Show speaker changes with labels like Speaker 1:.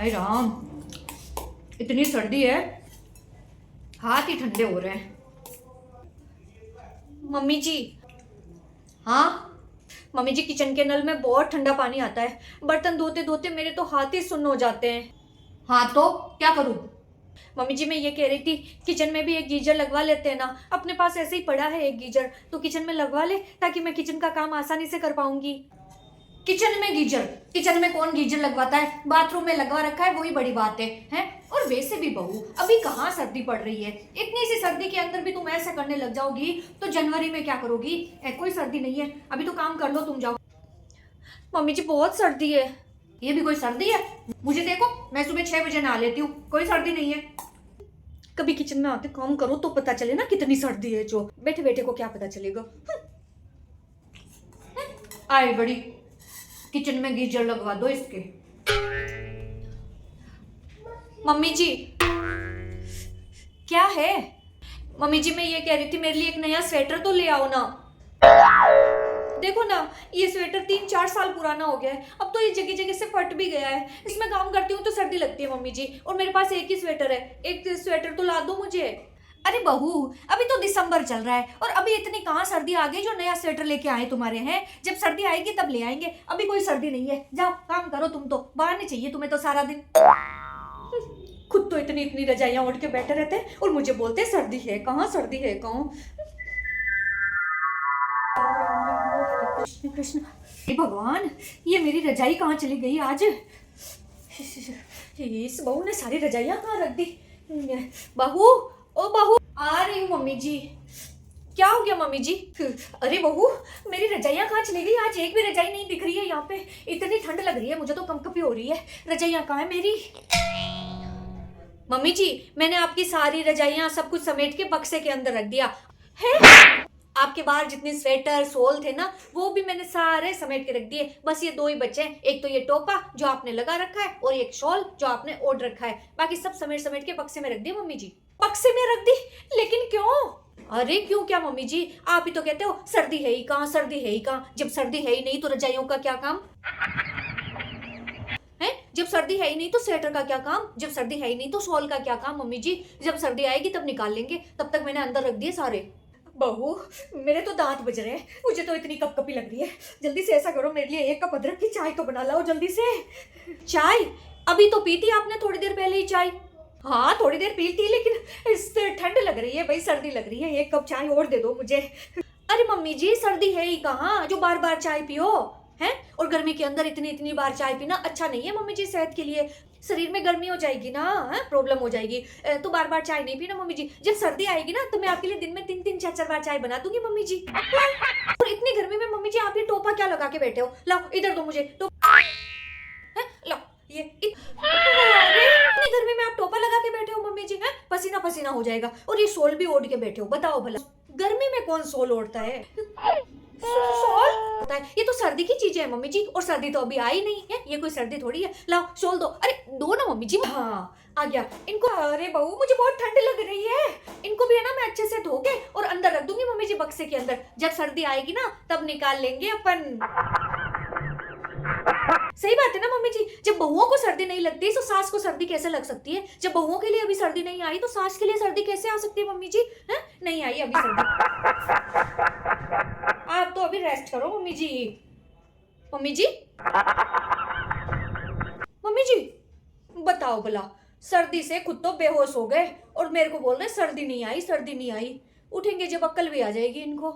Speaker 1: हाय राम, इतनी सर्दी है, हाथ ही ठंडे हो रहे हैं। मम्मी जी। हाँ मम्मी जी, किचन के नल में बहुत ठंडा पानी आता है। बर्तन धोते धोते मेरे तो हाथ ही सुन्न हो जाते हैं। हाँ तो क्या करूं? मम्मी जी मैं ये कह रही थी, किचन में भी एक गीजर लगवा लेते हैं ना। अपने पास ऐसे ही पड़ा है एक गीजर, तो किचन में लगवा ले ताकि मैं किचन का काम आसानी से कर पाऊंगी। किचन में गीजर? किचन में कौन गीजर लगवाता है? बाथरूम में लगवा रखा है, वही बड़ी बात है हैं? और वैसे भी बहू, अभी कहाँ सर्दी पड़ रही है? इतनी सी सर्दी के अंदर भी तुम ऐसा करने लग जाओगी तो जनवरी में क्या करोगी? कोई सर्दी नहीं है, अभी तो काम कर लो, तुम जाओ। मम्मी जी बहुत सर्दी है। ये भी कोई सर्दी है? मुझे देखो, मैं सुबह 6 बजे नहा लेती हूँ, कोई सर्दी नहीं है। कभी किचन में आके काम करो तो पता चले ना कितनी सर्दी है। जो बैठे बैठे को क्या पता चलेगा। आए बड़ी, किचन में गीजर लगवा दो इसके। मम्मी जी। क्या है? मम्मी जी मैं ये कह रही थी, मेरे लिए एक नया स्वेटर तो ले आओ ना। देखो ना, ये स्वेटर 3-4 साल पुराना हो गया है, अब तो ये जगह जगह से फट भी गया है। इसमें काम करती हूँ तो सर्दी लगती है मम्मी जी, और मेरे पास एक ही स्वेटर है। एक स्वेटर तो ला दो मुझे। अरे बहू, अभी तो दिसंबर चल रहा है और अभी इतनी कहाँ सर्दी आ गई जो नया स्वेटर लेके आए तुम्हारे हैं। जब सर्दी आएगी तब ले आएंगे, अभी कोई सर्दी नहीं है। जाओ काम करो, तुम तो बाहर नहीं चाहिए तुम्हें तो सारा दिन। खुद तो इतनी इतनी रजाइयां ओढ़ के बैठे रहते हैं और मुझे बोलते सर्दी है कहाँ, सर्दी है कहाँ। कृष्ण कृष्ण, हे भगवान, ये मेरी रजाई कहाँ चली गई आज? इस बहू ने सारी रजाइयां कहाँ रख दी? बहू, ओ बहू, आ रही हूँ मम्मी जी। क्या हो गया मम्मी जी? अरे बहू, मेरी रजाइयां कहाँ चली गई? आज एक भी रजाई नहीं दिख रही है यहाँ पे। इतनी ठंड लग रही है, मुझे तो कंपकपी हो रही है। रजाइयां कहाँ है मेरी? मम्मी जी मैंने आपकी सारी रजाइयां सब कुछ समेट के बक्से के अंदर रख दिया है। आपके बाहर जितने स्वेटर सोल थे ना, वो भी मैंने सारे समेट के रख दिए। बस ये दो ही बचे हैं, एक तो ये टोपा जो आपने लगा रखा है और एक शॉल जो आपने ओढ़ रखा है। बाकी सब समेट समेट के बक्से में रख दिए मम्मी जी। बक्से में रख दी? लेकिन क्यों? अरे क्यों क्या मम्मी जी, आप ही तो कहते हो सर्दी है ही कहाँ, सर्दी है ही कहाँ। जब सर्दी है ही नहीं तो रजाइयों का क्या काम है? जब सर्दी है ही नहीं तो स्वेटर का क्या काम? जब सर्दी है ही नहीं तो शॉल का क्या काम मम्मी जी? जब सर्दी आएगी तब निकाल लेंगे, तब तक मैंने अंदर रख दिए सारे। बहू, मेरे तो दांत बज रहे हैं, मुझे तो इतनी कपकपी लग रही है। जल्दी से ऐसा करो, मेरे लिए एक कप अदरक की चाय तो बना लाओ जल्दी से। चाय? अभी तो पी थी आपने थोड़ी देर पहले ही चाय। हाँ थोड़ी देर पी थी, लेकिन इस ठंड लग रही है भाई, सर्दी लग रही है, एक कप चाय और दे दो मुझे। अरे मम्मी जी सर्दी है ही कहाँ जो बार बार चाय पियो है? और गर्मी के अंदर इतनी इतनी बार चाय पीना अच्छा नहीं है मम्मी जी, सेहत के लिए। शरीर में गर्मी हो जाएगी ना, प्रॉब्लम हो जाएगी। तो बार बार चाय नहीं पीना मम्मी जी। जब सर्दी आएगी ना तो मैं आपके लिए दिन में 3-3 4-4 बार चाय बना दूंगी मम्मी जी। और इतनी गर्मी में मम्मी जी आप ये टोपा क्या लगा के बैठे हो? लाओ इधर दो मुझे तो। लाओ ये इतनी गर्मी में आप टोपा लगा के बैठे हो मम्मी जी? है पसीना पसीना हो जाएगा। और ये शॉल भी ओढ़ के बैठे हो, बताओ भला गर्मी में कौन शॉल ओढ़ता है? शॉल होता है, ये तो सर्दी की चीजें है मम्मी जी, और सर्दी तो अभी आई नहीं है, ये कोई सर्दी थोड़ी है। लाओ शॉल दो। अरे दो ना मम्मी जी। हाँ आ गया इनको। अरे बहू मुझे बहुत ठंड लग रही है, इनको भी है ना मैं अच्छे से धो के और अंदर रख दूंगी मम्मी जी बक्से के अंदर। जब सर्दी आएगी ना तब निकाल लेंगे अपन। सही बात है ना मम्मी जी, जब बहुओं को सर्दी नहीं लगती तो सास को सर्दी कैसे लग सकती है? जब बहुओं के लिए अभी सर्दी नहीं आई तो सास के लिए सर्दी कैसे आ सकती है मम्मी जी? है नहीं आई अभी सर्दी। आप तो अभी रेस्ट करो मम्मी जी। मम्मी जी, मम्मी जी बताओ भला, सर्दी से खुद तो बेहोश हो गए और मेरे को बोल रहे सर्दी नहीं आई, सर्दी नहीं आई। उठेंगे जब अक्ल भी आ जाएगी इनको।